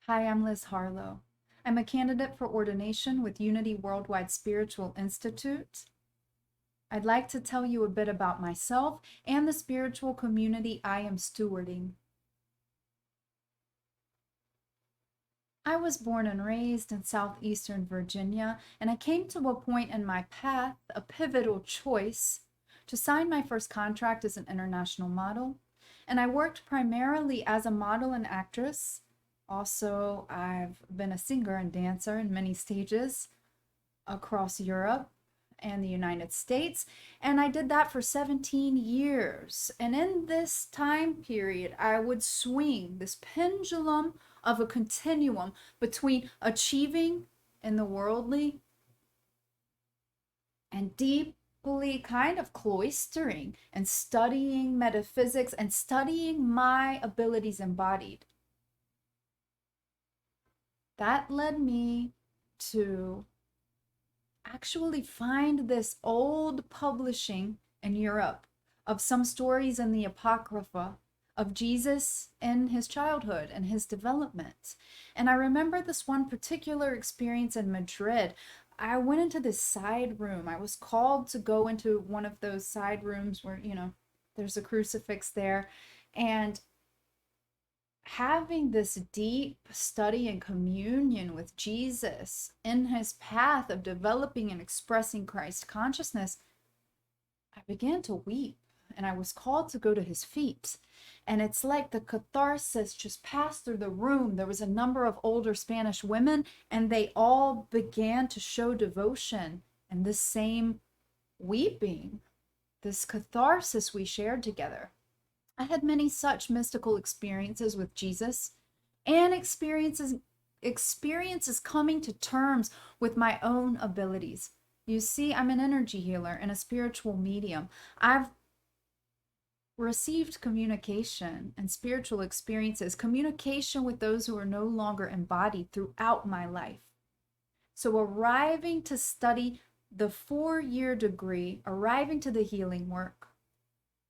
Hi, I'm Liz Harlow. I'm a candidate for ordination with Unity Worldwide Spiritual Institute. I'd like to tell you a bit about myself and the spiritual community I am stewarding. I was born and raised in southeastern Virginia, and I came to a point in my path, a pivotal choice, to sign my first contract as an international model. And I worked primarily as a model and actress. Also, I've been a singer and dancer in many stages across Europe and the United States, and I did that for 17 years. And in this time period, I would swing this pendulum of a continuum between achieving in the worldly and deeply kind of cloistering and studying metaphysics and studying my abilities embodied. That led me to actually find this old publishing in Europe of some stories in the Apocrypha of Jesus in his childhood and his development. And I remember this one particular experience in Madrid. I went into this side room. I was called to go into one of those side rooms where, there's a crucifix there. And having this deep study and communion with Jesus in his path of developing and expressing Christ consciousness, I began to weep and I was called to go to his feet. And it's like the catharsis just passed through the room. There was a number of older Spanish women, and they all began to show devotion and this same weeping, this catharsis we shared together. I had many such mystical experiences with Jesus and experiences coming to terms with my own abilities. You see, I'm an energy healer and a spiritual medium. I've received communication and spiritual experiences, communication with those who are no longer embodied throughout my life. So arriving to study the 4-year degree, arriving to the healing work,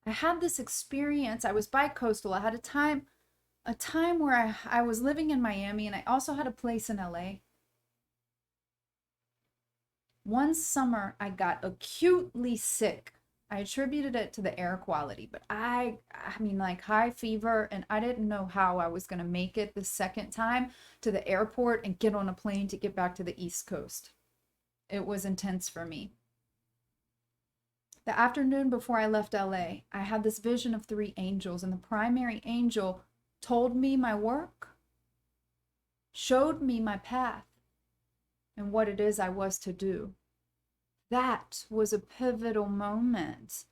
I had this experience. I was bi-coastal. I had a time where I was living in Miami, and I also had a place in LA. One summer I got acutely sick. I attributed it to the air quality, but I mean, like, high fever, and I didn't know how I was going to make it the second time to the airport and get on a plane to get back to the East Coast. It was intense for me. The afternoon before I left LA, I had this vision of 3 angels, and the primary angel told me my work, showed me my path, and what it is I was to do. That was a pivotal moment.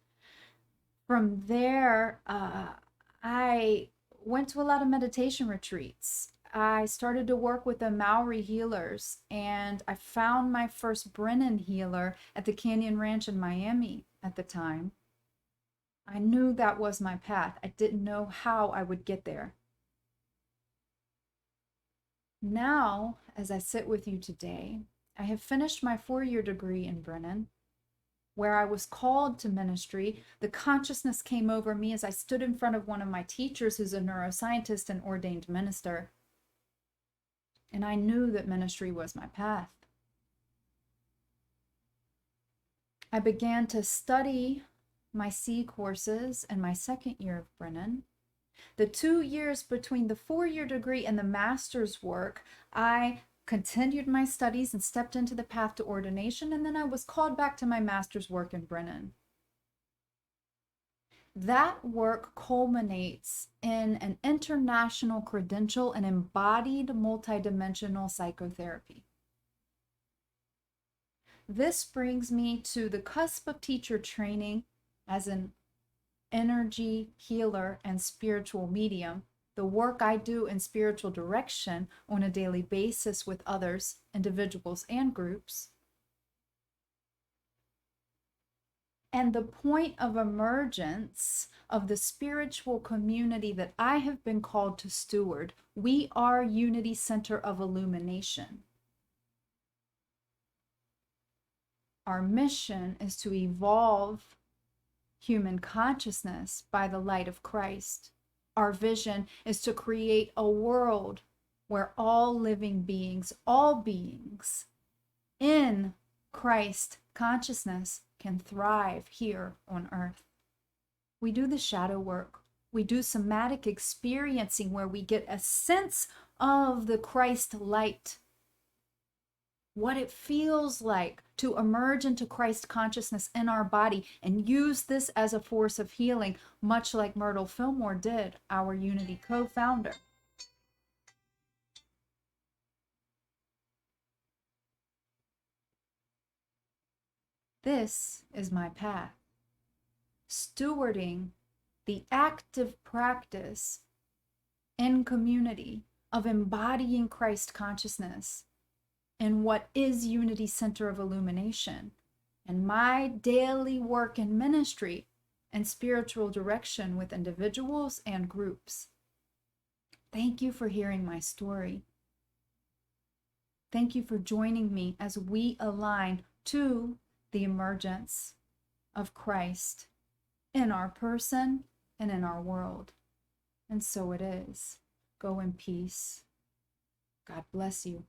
From there, I went to a lot of meditation retreats. I started to work with the Maori healers, and I found my first Brennan healer at the Canyon Ranch in Miami at the time. I knew that was my path. I didn't know how I would get there. Now, as I sit with you today, I have finished my 4-year degree in Brennan, where I was called to ministry. The consciousness came over me as I stood in front of one of my teachers who's a neuroscientist and ordained minister. And I knew that ministry was my path. I began to study my C courses in my 2nd year of Brennan. The 2 years between the 4-year degree and the master's work, I continued my studies and stepped into the path to ordination, and then I was called back to my master's work in Brennan. That work culminates in an international credential and embodied multidimensional psychotherapy. This brings me to the cusp of teacher training as an energy healer and spiritual medium, the work I do in spiritual direction on a daily basis with others, individuals and groups, and the point of emergence of the spiritual community that I have been called to steward. We are Unity Center of Illumination. Our mission is to evolve human consciousness by the light of Christ. Our vision is to create a world where all living beings, all beings in Christ consciousness can thrive here on earth. We do the shadow work. We do somatic experiencing where we get a sense of the Christ light, what it feels like to emerge into Christ consciousness in our body and use this as a force of healing, much like Myrtle Fillmore did, our Unity co-founder. This is my path. Stewarding the active practice in community of embodying Christ consciousness in what is Unity Center of Illumination, and my daily work and ministry and spiritual direction with individuals and groups. Thank you for hearing my story. Thank you for joining me as we align to the emergence of Christ in our person and in our world. And so it is. Go in peace. God bless you.